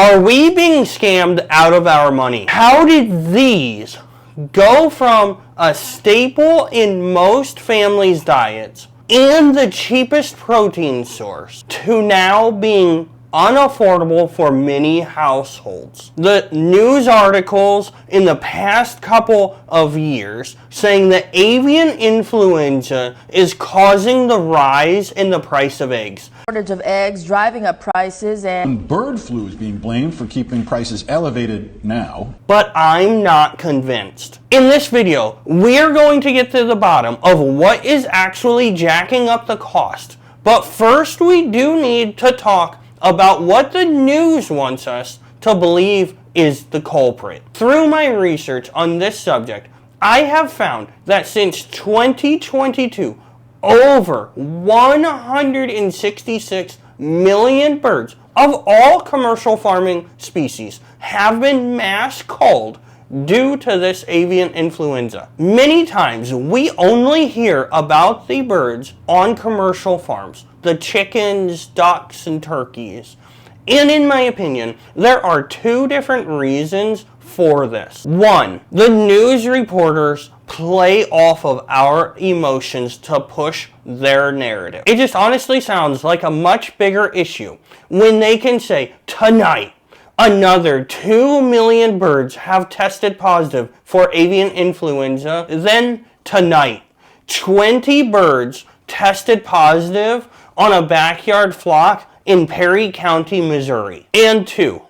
Are we being scammed out of our money? How did these go from a staple in most families' diets and the cheapest protein source to now being unaffordable for many households? The news articles in the past couple of years saying that avian influenza is causing the rise in the price of eggs. Shortage of eggs driving up prices, and bird flu is being blamed for keeping prices elevated now. But I'm not convinced. In this video, we're going to get to the bottom of what is actually jacking up the cost. But first, we do need to talk about what the news wants us to believe is the culprit. Through my research on this subject, I have found that since 2022, over 166 million birds of all commercial farming species have been mass culled due to this avian influenza. Many times we only hear about the birds on commercial farms, the chickens, ducks, and turkeys. And in my opinion, there are two different reasons for this. One, the news reporters play off of our emotions to push their narrative. It just honestly sounds like a much bigger issue when they can say, tonight, another 2 million birds have tested positive for avian influenza. Then tonight, 20 birds tested positive on a backyard flock in Perry County, Missouri. And two,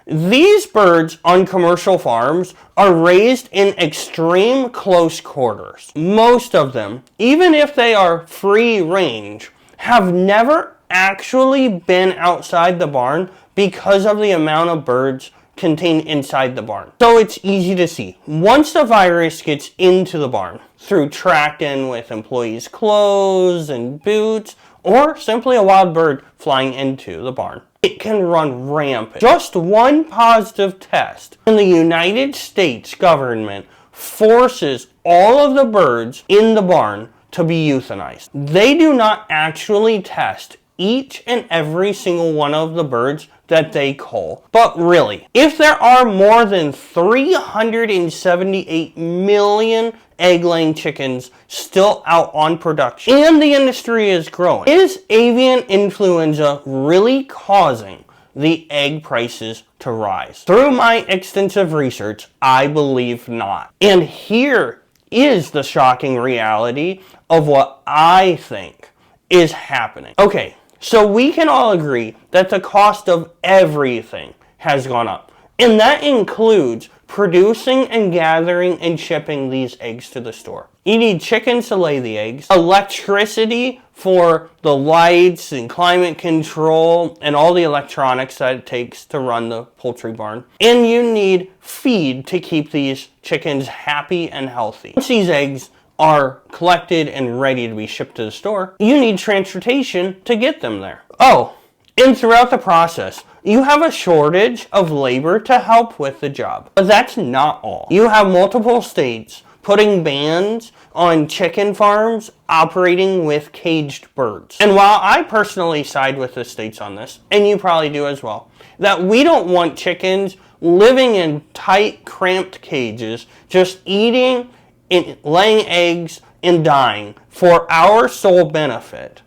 these birds on commercial farms are raised in extreme close quarters. Most of them, even if they are free range, have never actually been outside the barn because of the amount of birds contained inside the barn. So it's easy to see. Once the virus gets into the barn, through tracked in with employees' clothes and boots, or simply a wild bird flying into the barn, it can run rampant. Just one positive test, and the United States government forces all of the birds in the barn to be euthanized. They do not actually test each and every single one of the birds that they cull. But really, if there are more than 378 million egg-laying chickens still out on production, and the industry is growing, is avian influenza really causing the egg prices to rise? Through my extensive research, I believe not. And here is the shocking reality of what I think is happening. Okay, so we can all agree that the cost of everything has gone up. And that includes producing and gathering and shipping these eggs to the store. You need chickens to lay the eggs, electricity for the lights and climate control and all the electronics that it takes to run the poultry barn. And you need feed to keep these chickens happy and healthy. Once these eggs are collected and ready to be shipped to the store, you need transportation to get them there. Oh, and throughout the process, you have a shortage of labor to help with the job. But that's not all. You have multiple states putting bans on chicken farms operating with caged birds. And while I personally side with the states on this, and you probably do as well, that we don't want chickens living in tight, cramped cages, just eating and laying eggs and dying for our sole benefit,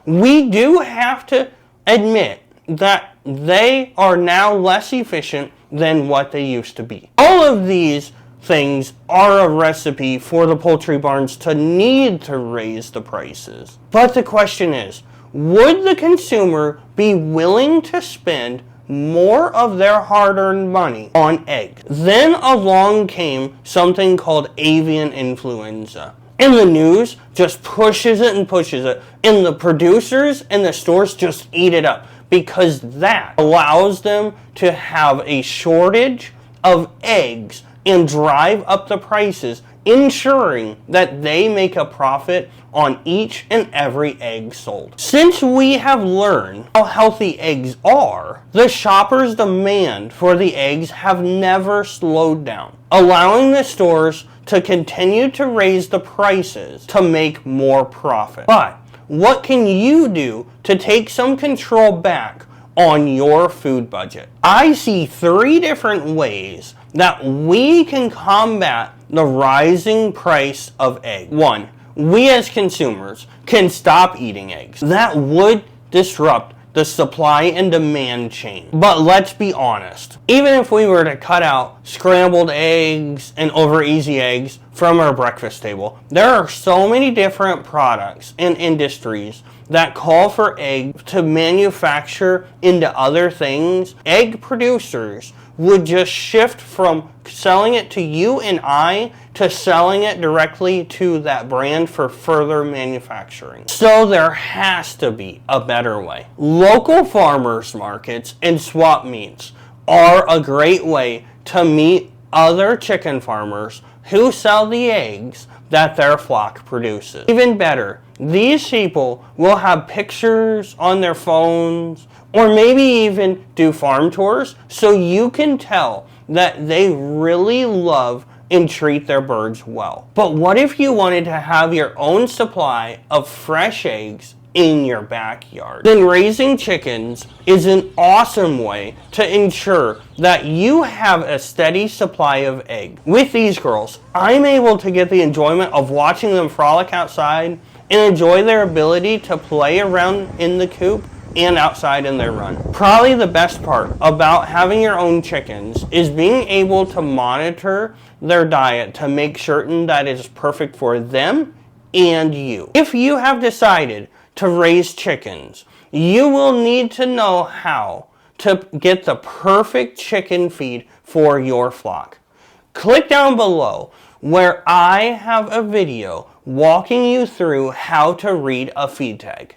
we do have to admit that they are now less efficient than what they used to be. All of these things are a recipe for the poultry barns to need to raise the prices. But the question is, would the consumer be willing to spend more of their hard-earned money on eggs? Then along came something called avian influenza. And the news just pushes it and pushes it. And the producers and the stores just eat it up, because that allows them to have a shortage of eggs and drive up the prices, ensuring that they make a profit on each and every egg sold. Since we have learned how healthy eggs are, the shoppers' demand for the eggs have never slowed down, allowing the stores to continue to raise the prices to make more profit. But what can you do to take some control back on your food budget. I see 3 different ways that we can combat the rising price of eggs. 1, we as consumers can stop eating eggs. That would disrupt the supply and demand chain. But let's be honest, even if we were to cut out scrambled eggs and over easy eggs from our breakfast table, there are so many different products and industries that call for egg to manufacture into other things. Egg producers would just shift from selling it to you and I to selling it directly to that brand for further manufacturing. So there has to be a better way. Local farmers markets and swap meets are a great way to meet other chicken farmers who sell the eggs that their flock produces. Even better, these people will have pictures on their phones or maybe even do farm tours so you can tell that they really love and treat their birds well. But what if you wanted to have your own supply of fresh eggs in your backyard? Then raising chickens is an awesome way to ensure that you have a steady supply of eggs. With these girls, I'm able to get the enjoyment of watching them frolic outside and enjoy their ability to play around in the coop and outside in their run. Probably the best part about having your own chickens is being able to monitor their diet to make certain that it is perfect for them and you. If you have decided to raise chickens, you will need to know how to get the perfect chicken feed for your flock. Click down below where I have a video walking you through how to read a feed tag.